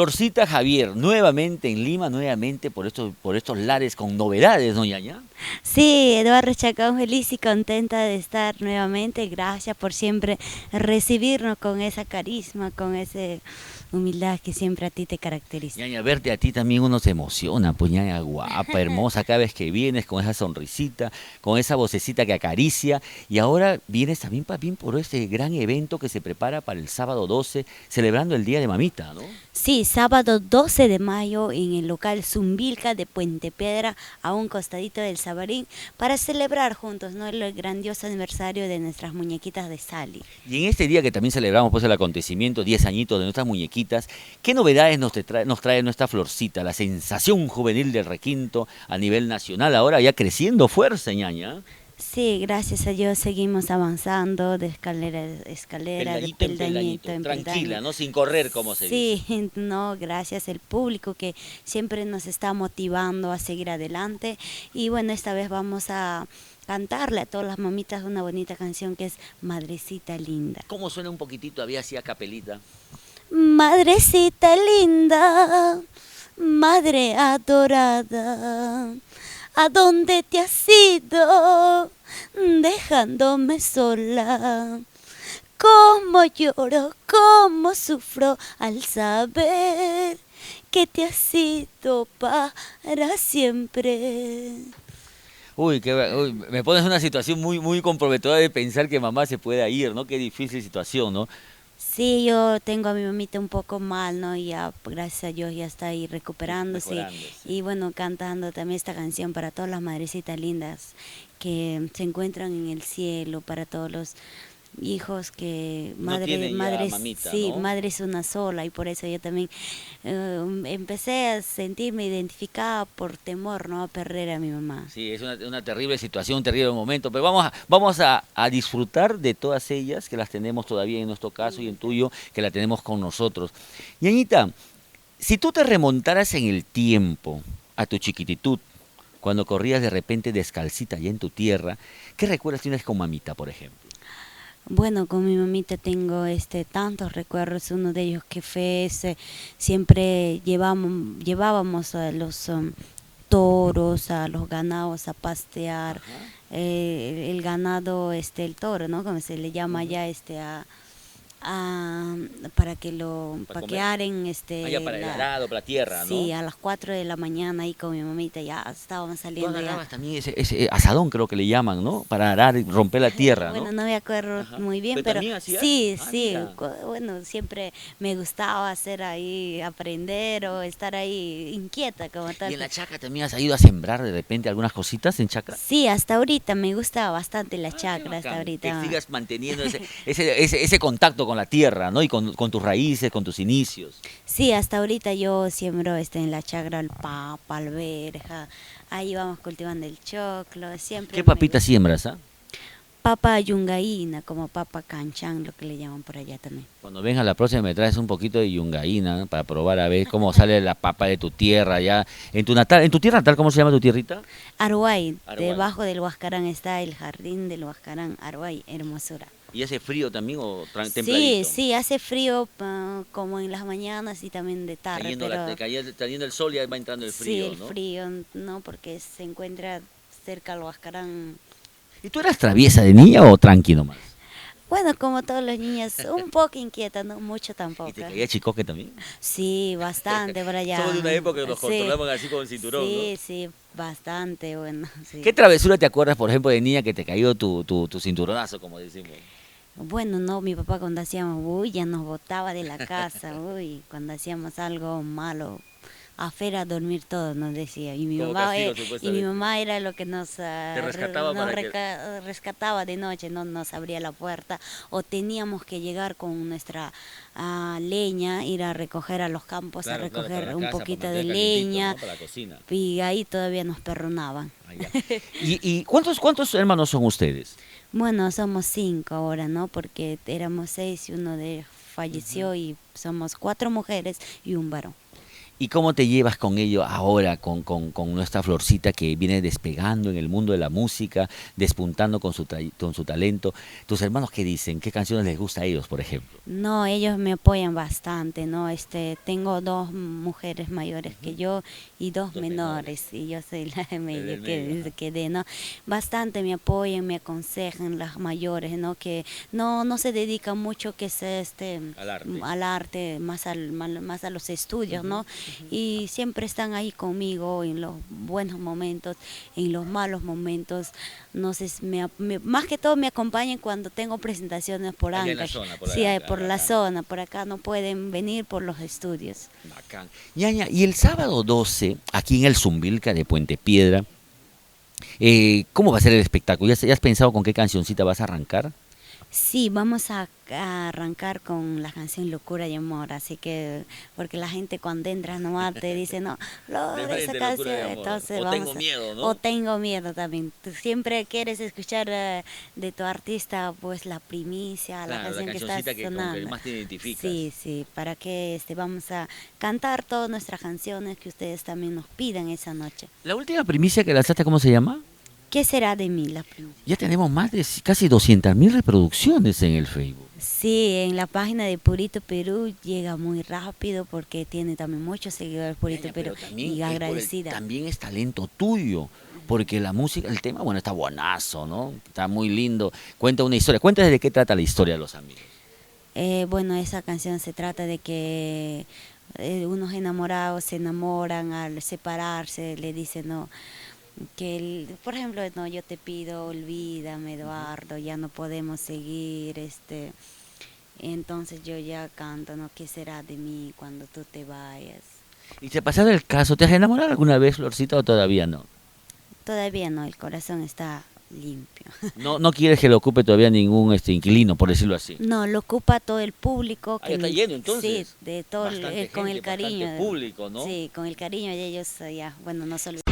Florcita Javier, nuevamente en Lima, nuevamente por estos lares con novedades, ¿no, ñaña? Sí, Eduardo Chacón, feliz y contenta de estar nuevamente. Gracias por siempre recibirnos con esa carisma, con esa humildad que siempre a ti te caracteriza. Ñaña, verte a ti también uno se emociona, pues ñaña, guapa, hermosa, cada vez que vienes con esa sonrisita, con esa vocecita que acaricia, y ahora vienes también, papín, por este gran evento que se prepara para el sábado 12, celebrando el Día de Mamita, ¿no? Sí, sábado 12 de mayo en el local Zumbilca de Puente Piedra, a un costadito del Sabarín, para celebrar juntos, ¿no?, el grandioso aniversario de nuestras muñequitas de Sally. Y en este día que también celebramos pues el acontecimiento, 10 añitos de nuestras muñequitas, ¿qué novedades nos trae nuestra Florcita? La sensación juvenil del requinto a nivel nacional, ahora ya creciendo fuerza, ñaña. Sí, gracias a Dios seguimos avanzando de escalera a escalera, de Peldañito en peldañito peldañito, en tranquila, peldaño. ¿no? Sin correr, como se dice. Sí, no, gracias al público que siempre nos está motivando a seguir adelante. Y bueno, esta vez vamos a cantarle a todas las mamitas una bonita canción que es Madrecita Linda. ¿Cómo suena un poquitito? Había así a capelita. Madrecita linda, madre adorada, ¿a dónde te has ido dejándome sola? Cómo lloro, cómo sufro al saber que te has ido para siempre. Uy, me pones en una situación muy comprometedora de pensar que mamá se pueda ir, ¿no? Qué difícil situación, ¿no? Sí, yo tengo a mi mamita un poco mal, ¿no? Y ya, gracias a Dios, ya está ahí recuperándose. Mejorándose. Y bueno, cantando también esta canción para todas las madrecitas lindas que se encuentran en el cielo, para todos los hijos que No tienen ya mamita, sí, ¿no? madre es una sola, y por eso yo también empecé a sentirme identificada por temor, ¿no?, a perder a mi mamá. Sí, es una terrible situación, un terrible momento, pero a disfrutar de todas ellas, que las tenemos todavía en nuestro caso y en tuyo, que la tenemos con nosotros. Ñañita, si tú te remontaras en el tiempo a tu chiquititud, cuando corrías de repente descalcita allá en tu tierra, ¿qué recuerdos tienes con mamita, por ejemplo? Bueno, con mi mamita tengo tantos recuerdos, uno de ellos que fue ese, siempre llevábamos a los toros, a los ganados a pastear, Ajá. el ganado, el toro, ¿no?, como se le llama Ujú. allá, a- para que lo Para comer. paquearen, Allá para el arado, para la tierra, sí, ¿no? a las 4 de la mañana ahí con mi mamita ya estábamos Tú saliendo ya. agarrabas también ese asadón, creo que le llaman, ¿no? Para arar y romper la tierra, ¿no? Bueno, no me acuerdo Ajá. muy bien, ¿Pero pero también hacías? sí, Ah, sí, mira. bueno, siempre me gustaba hacer ahí, aprender o estar ahí inquieta como ¿Y tal. en la chacra también has ido a sembrar de repente algunas cositas en chacra? Sí, hasta ahorita me gusta bastante la Qué chacra, hasta bacán. Que ahorita. sigas manteniendo ese contacto con la tierra, ¿no? Y con tus raíces, con tus inicios. Sí, hasta ahorita yo siembro en la chacra el papa, alberja, ahí vamos cultivando el choclo, siempre ¿Qué me papita gusta. siembras, ah? Papa yungaína, como papa canchán, lo que le llaman por allá también. Cuando vengas la próxima me traes un poquito de yungaína, ¿no? Para probar a ver cómo sale la papa de tu tierra allá. En tu tierra natal, ¿cómo se llama tu tierrita? Aruay, Aruay. debajo del Huascarán está el jardín del Huascarán, Aruay, hermosura. ¿Y hace frío también o Sí, templadito? sí, hace frío como en las mañanas y también de tarde, pero Cayendo el sol ya va entrando el sí, frío, el ¿no? frío, no, porque se encuentra cerca al Huascarán. ¿Y tú eras traviesa de niña o tranqui nomás? Bueno, como todos los niños, un poco inquieta, no mucho ¿Y te tampoco. caía chicoque también? Sí, bastante por allá. Somos de una época que nos Sí, controlaban así con el cinturón, ¿no? sí, sí, bastante bueno, ¿Qué sí. travesura te acuerdas, por ejemplo, de niña que te cayó tu cinturonazo, como decimos? Bueno, no, mi papá cuando hacíamos bulla nos botaba de la casa, uy, cuando hacíamos algo malo, afuera a dormir todos nos decía. Como castigo, Y mi supuestamente. mamá era lo que nos, Te rescataba para que... rescataba de noche, no nos abría la puerta, o teníamos que llegar con nuestra leña, ir a recoger a los campos, a Claro, para recoger la un casa, para poquito de mantener calientito, leña, ¿no? Para la cocina. y ahí todavía nos perronaban. Ah, ya. ¿Y cuántos hermanos son ustedes? Bueno, somos 5 ahora, ¿no? Porque éramos 6 y uno de ellos falleció, y somos 4 mujeres y un varón. ¿Y cómo te llevas con ello ahora, con nuestra Florcita que viene despegando en el mundo de la música, despuntando con su talento? ¿Tus hermanos qué dicen? ¿Qué canciones les gusta a ellos, por ejemplo? No, ellos me apoyan bastante, ¿no? Tengo dos mujeres mayores que yo y dos Dos menores. menores, y yo soy la de medio del medio, ajá. que quedé, ¿no? Bastante me apoyan, me aconsejan las mayores, ¿no? Que no se dedican mucho que se Al arte. al arte, más a los estudios, Ujú, ¿no? ujú. Y siempre están ahí conmigo en los buenos momentos, en los malos momentos. No sé, más que todo me acompañan cuando tengo presentaciones por Allá en la Ancash. zona, por Sí, allá, por la acá. zona, por acá no pueden venir por los estudios. Bacán. Ñaña, y el sábado 12, aquí en el Zumbilca de Puente Piedra, ¿cómo va a ser el espectáculo? ¿Ya has pensado con qué cancioncita vas a arrancar? Sí, vamos a arrancar con la canción Locura y Amor, así que, porque la gente cuando entra nomás te dice, no, De esa frente, locura canción, de amor. entonces O tengo vamos miedo, o ¿no? tengo miedo también. Tú siempre quieres escuchar de tu artista, pues la primicia, la Claro, la canción que está cancioncita que con que sonando. más te identificas. Sí, sí, para que vamos a cantar todas nuestras canciones que ustedes también nos pidan esa noche. La última primicia que lanzaste, ¿cómo se llama? ¿Qué será de mí la primicia? Ya tenemos más de casi 200.000 reproducciones en el Facebook. Sí, en la página de Purito Perú llega muy rápido porque tiene también muchos seguidores Purito Ñaña, Perú pero también y agradecida. también es talento tuyo, porque la música, el tema, bueno, está buenazo, ¿no? Está muy lindo. Cuenta una historia. Cuéntame de qué trata la historia de los amigos. Bueno, esa canción se trata de que unos enamorados se enamoran al separarse, le dicen no, por ejemplo, no, yo te pido, olvídame, Eduardo, ya no podemos seguir, entonces yo ya canto, ¿no? ¿Qué será de mí cuando tú te vayas? ¿Y te ha pasado el caso? ¿Te has enamorado alguna vez, Florcita, o todavía no? Todavía no, el corazón está limpio. No, no quieres que lo ocupe todavía ningún inquilino, por decirlo así. No, lo ocupa todo el público Ah, ya está lleno entonces. sí, de todo Bastante con gente, el cariño, bastante público, ¿no? sí, con el cariño de ellos, ya, bueno, no se olvida.